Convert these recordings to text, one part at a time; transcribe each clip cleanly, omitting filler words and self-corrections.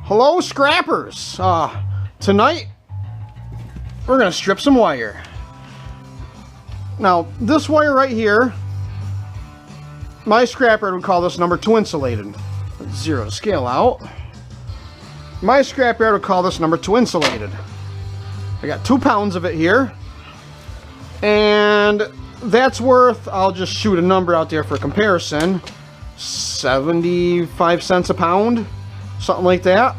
Hello, scrappers. Tonight we're gonna strip some wire. Now, this wire right here, my scrapyard would call this number 2 insulated. Zero to scale out. My scrapyard would call this number 2 insulated. I got 2 pounds of it here, and that's worth, I'll just shoot a number out there for comparison, 75 cents a pound, something like that.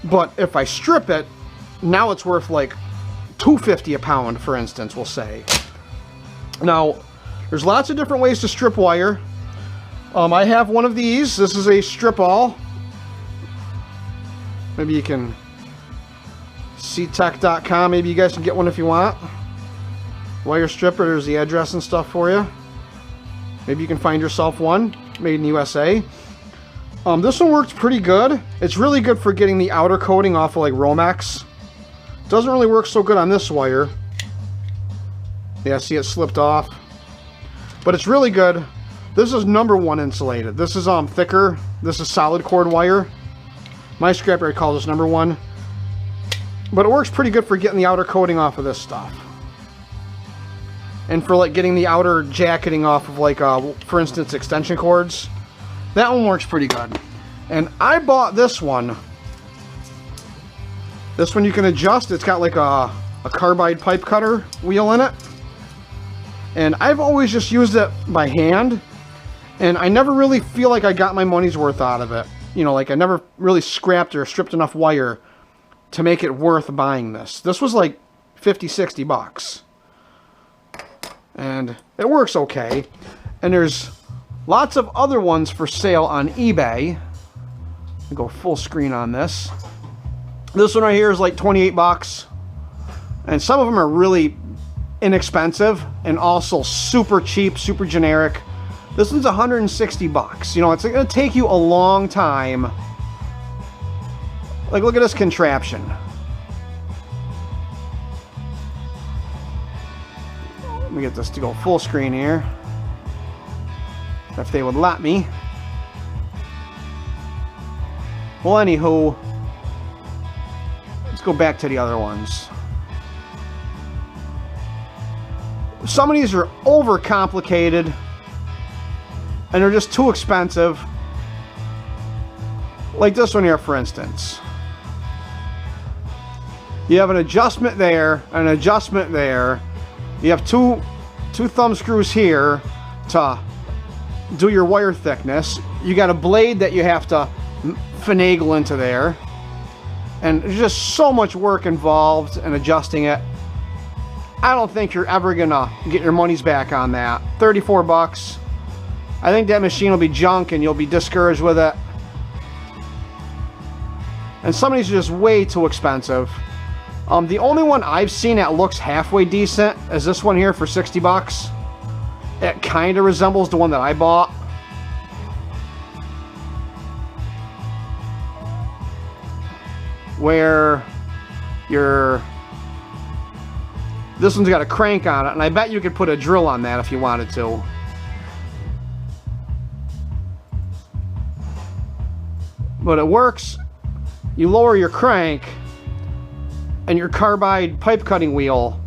But if I strip it, now it's worth like $2.50 a pound, for instance, we'll say. Now, there's lots of different ways to strip wire. I have one of these. This is a strip all. Maybe you can ctech.com. Maybe you guys can get one if you want. Wire stripper. There's the address and stuff for you. Maybe you can find yourself one made in the USA. This one works pretty good. It's really good for getting the outer coating off of like Romex. Doesn't really work so good on this wire. Yeah, see, it slipped off. But it's really good. This is number 1 insulated. This is thicker. This is solid cord wire. My scrapyard calls this number 1. But it works pretty good for getting the outer coating off of this stuff. And for like getting the outer jacketing off of like, for instance, extension cords. That one works pretty good. And I bought this one. This one you can adjust. It's got like a carbide pipe cutter wheel in it. And I've always just used it by hand. And I never really feel like I got my money's worth out of it. You know, like I never really scrapped or stripped enough wire to make it worth buying this. This was like 50, 60 bucks. And it works okay. And there's lots of other ones for sale on eBay. I'll go full screen on this. This one right here is like 28 bucks. And some of them are really inexpensive and also super cheap, super generic. This one's 160 bucks. You know, it's going to take you a long time. Like, look at this contraption. Let me get this to go full screen here. If they would let me. Well, anywho, let's go back to the other ones. Some of these are overcomplicated and they're just too expensive. Like this one here, for instance. You have an adjustment there, an adjustment there. You have two thumb screws here to do your wire thickness. You got a blade that you have to finagle into there, and there's just so much work involved in adjusting it. I don't think you're ever gonna get your money's back on that. 34 bucks. I think that machine will be junk and you'll be discouraged with it. And some of these are just way too expensive. The only one I've seen that looks halfway decent is this one here for 60 bucks. It kind of resembles the one that I bought. Where this one's got a crank on it, and I bet you could put a drill on that if you wanted to. But it works. You lower your crank, and your carbide pipe cutting wheel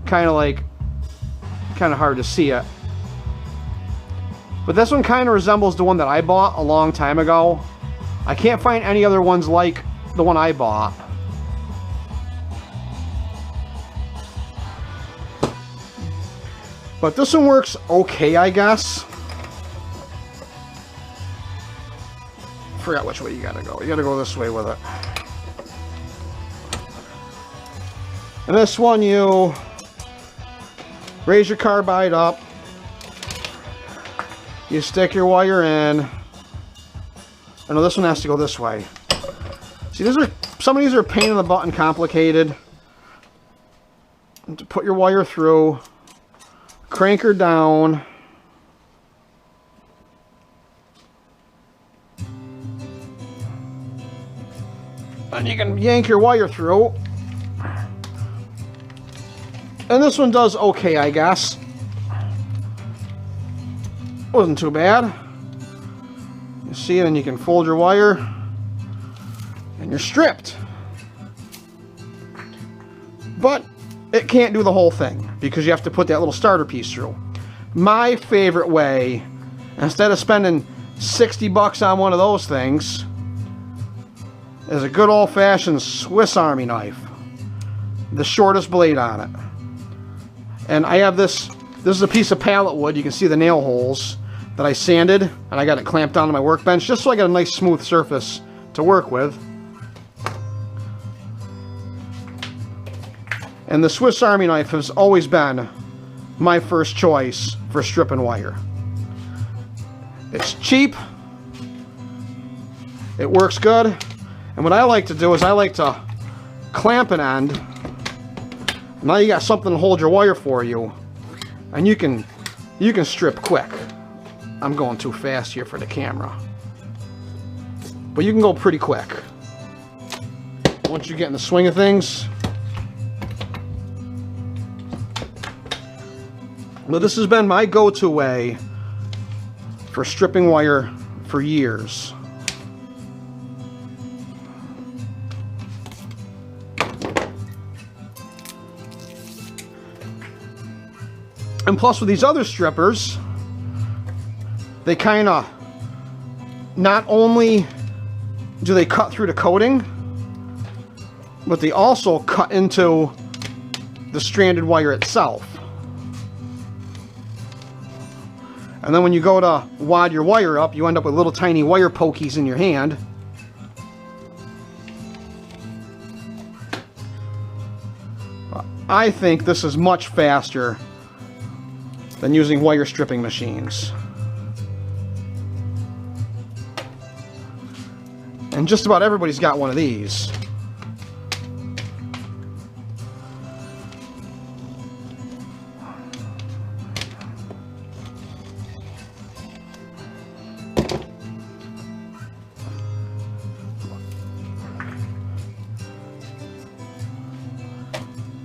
kind of hard to see it. But this one kind of resembles the one that I bought a long time ago. I can't find any other ones like the one I bought. But this one works okay, I guess. Forgot which way you gotta go. You gotta go this way with it. And this one, you raise your carbide up. You stick your wire in. I know this one has to go this way. See, some of these are a pain in the butt and complicated. To put your wire through, crank her down. And you can yank your wire through. And this one does okay, I guess. Wasn't too bad. You see, and you can fold your wire. and you're stripped. But it can't do the whole thing because you have to put that little starter piece through. My favorite way, instead of spending 60 bucks on one of those things, is a good old-fashioned Swiss Army knife. The shortest blade on it. And I have this is a piece of pallet wood. You can see the nail holes that I sanded, and I got it clamped onto my workbench just so I got a nice smooth surface to work with. And the Swiss Army knife has always been my first choice for stripping wire. It's cheap, it works good, and what I like to do is I like to clamp an end. Now you got something to hold your wire for you, and you can strip quick. I'm going too fast here for the camera, but you can go pretty quick once you get in the swing of things. But this has been my go-to way for stripping wire for years. And plus with these other strippers, they kind of, not only do they cut through the coating, but they also cut into the stranded wire itself. And then when you go to wad your wire up, you end up with little tiny wire pokies in your hand. I think this is much faster than using wire stripping machines. And just about everybody's got one of these.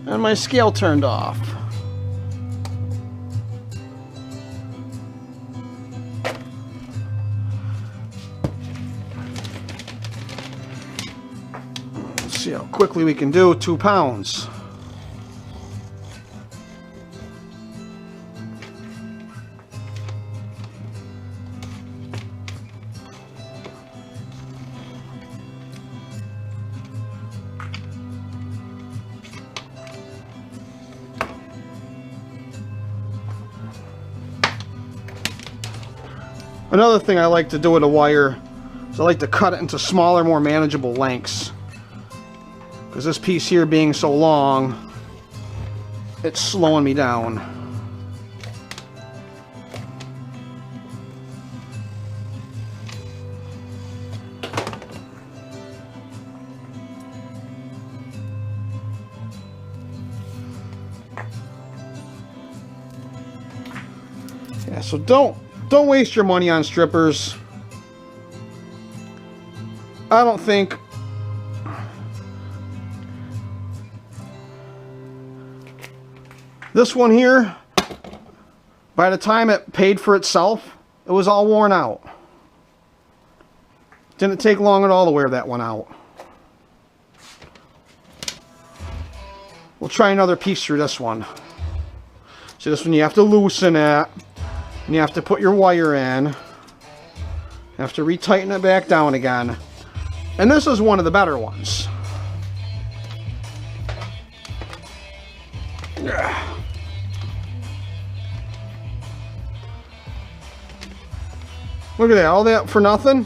And my scale turned off. Let's see how quickly we can do 2 pounds. Another thing I like to do with a wire is I like to cut it into smaller, more manageable lengths. Because this piece here being so long, it's slowing me down. Yeah, so don't waste your money on strippers. I don't think this one here, by the time it paid for itself, it was all worn out. Didn't take long at all to wear that one out. We'll try another piece through this one. See, this one you have to loosen it. And you have to put your wire in. You have to retighten it back down again. And this is one of the better ones. Look at that, all that for nothing.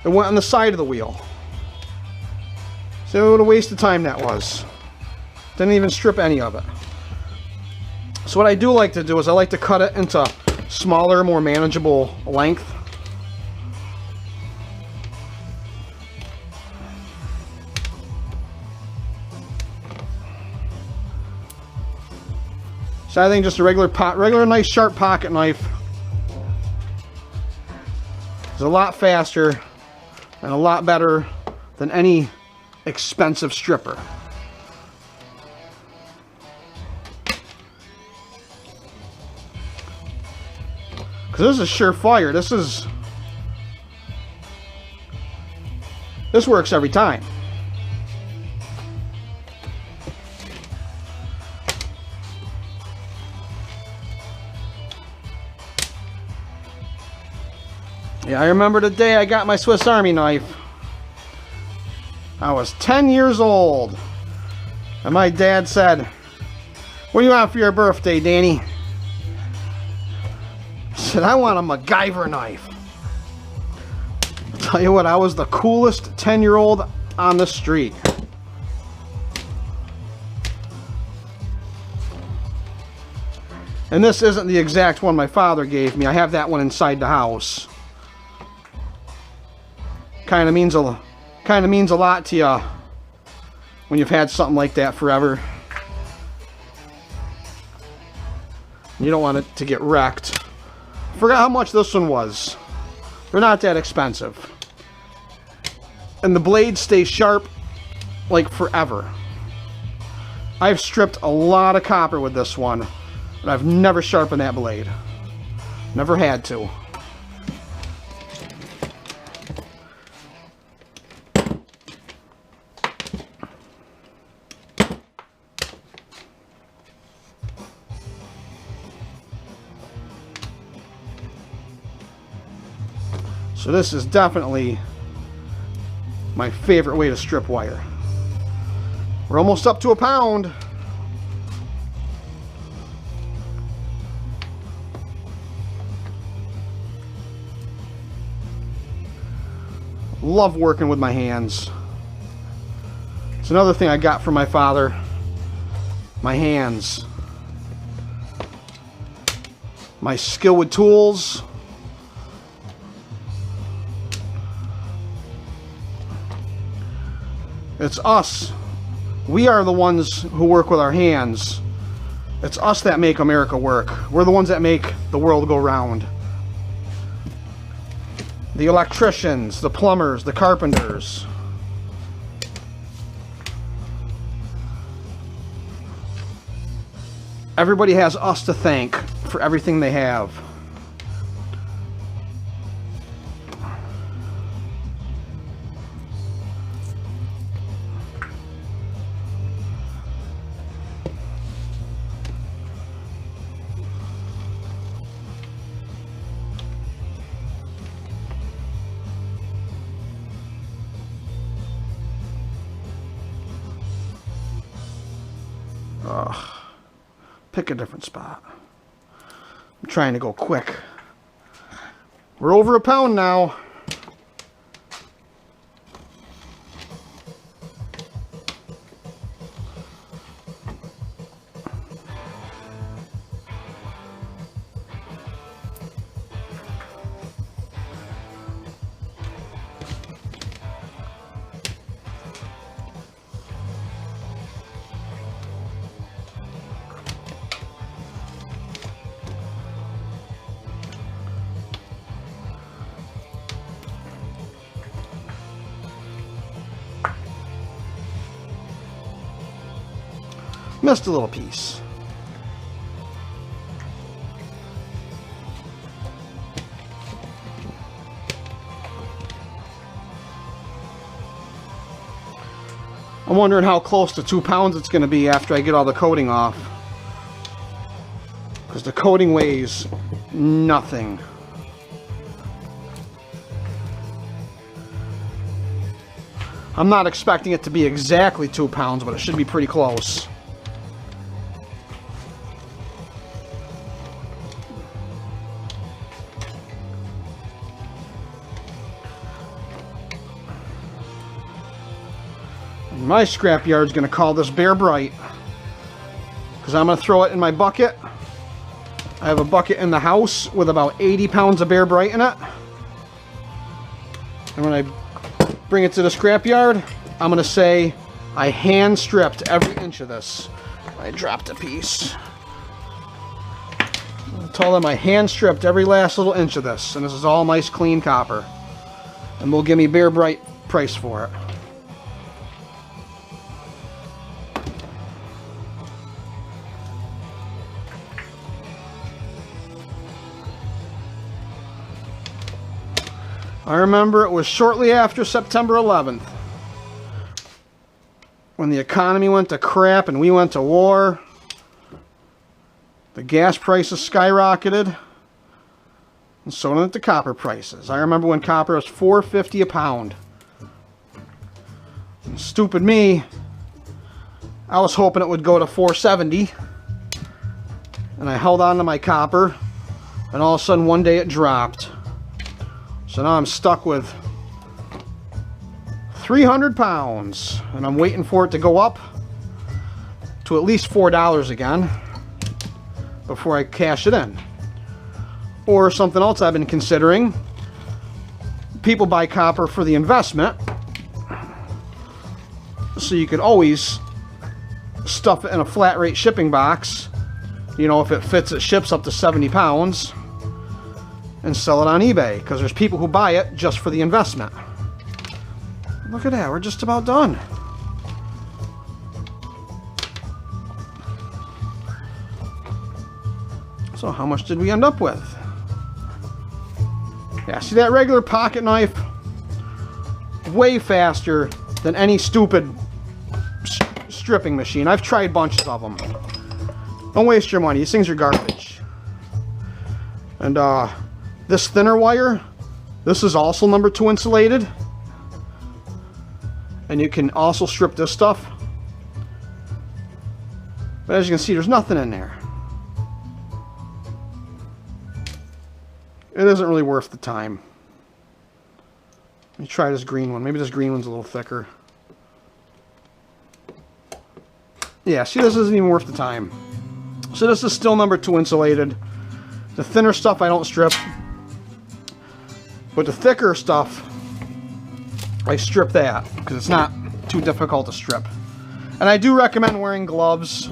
It went on the side of the wheel. See what a waste of time that was. Didn't even strip any of it. So what I do like to do is I like to cut it into smaller, more manageable length. So I think just a regular nice sharp pocket knife is a lot faster and a lot better than any expensive stripper. Because this is surefire. This is This works every time. Yeah, I remember the day I got my Swiss Army knife. I was 10 years old. And my dad said, "What do you want for your birthday, Danny?" I said, "I want a MacGyver knife." I'll tell you what, I was the coolest 10-year-old on the street. And this isn't the exact one my father gave me. I have that one inside the house. Kind of means a lot to you when you've had something like that forever. You don't want it to get wrecked. Forgot how much this one was. They're not that expensive. And the blades stay sharp like forever. I've stripped a lot of copper with this one, but I've never sharpened that blade. Never had to. So this is definitely my favorite way to strip wire. We're almost up to a pound. Love working with my hands. It's another thing I got from my father. My hands. My skill with tools. It's us. We are the ones who work with our hands. It's us that make America work. We're the ones that make the world go round. The electricians, the plumbers, the carpenters. Everybody has us to thank for everything they have. Pick a different spot. I'm trying to go quick. We're over a pound now. Missed a little piece. I'm wondering how close to 2 pounds it's going to be after I get all the coating off. Because the coating weighs nothing. I'm not expecting it to be exactly 2 pounds, but it should be pretty close. My scrapyard's going to call this Bear Bright because I'm going to throw it in my bucket. I have a bucket in the house with about 80 pounds of Bear Bright in it. And when I bring it to the scrapyard, I'm going to say I hand stripped every inch of this. I dropped a piece. I told them I hand stripped every last little inch of this, and this is all nice clean copper. And they'll give me Bear Bright price for it. I remember it was shortly after September 11th when the economy went to crap and we went to war. The gas prices skyrocketed, and so did the copper prices. I remember when copper was $4.50 a pound. And stupid me, I was hoping it would go to $4.70, and I held on to my copper, and all of a sudden one day it dropped. So now I'm stuck with 300 pounds, and I'm waiting for it to go up to at least $4 again before I cash it in. Or something else I've been considering. People buy copper for the investment, so you could always stuff it in a flat rate shipping box. You know, if it fits, it ships up to 70 pounds, and sell it on eBay, because there's people who buy it just for the investment. Look at that, we're just about done. So how much did we end up with? Yeah, see that regular pocket knife? Way faster than any stupid stripping machine. I've tried bunches of them. Don't waste your money, these things are garbage. And this thinner wire, this is also number 2 insulated. And you can also strip this stuff. But as you can see, there's nothing in there. It isn't really worth the time. Let me try this green one. Maybe this green one's a little thicker. Yeah, see, this isn't even worth the time. So this is still number 2 insulated. The thinner stuff I don't strip. But the thicker stuff, I strip that, because it's not too difficult to strip. And I do recommend wearing gloves.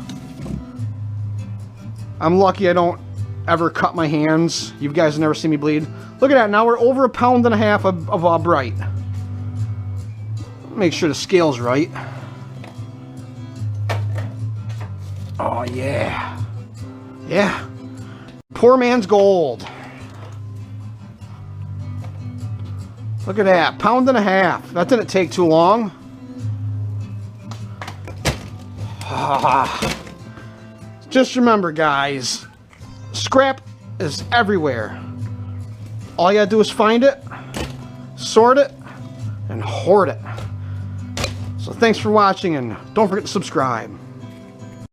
I'm lucky I don't ever cut my hands. You guys have never seen me bleed. Look at that, now we're over 1.5 pounds of bright. Make sure the scale's right. Oh yeah. Yeah. Poor man's gold. Look at that, 1.5 pounds. That didn't take too long. Just remember, guys, scrap is everywhere. All you gotta do is find it, sort it, and hoard it. So thanks for watching, and don't forget to subscribe.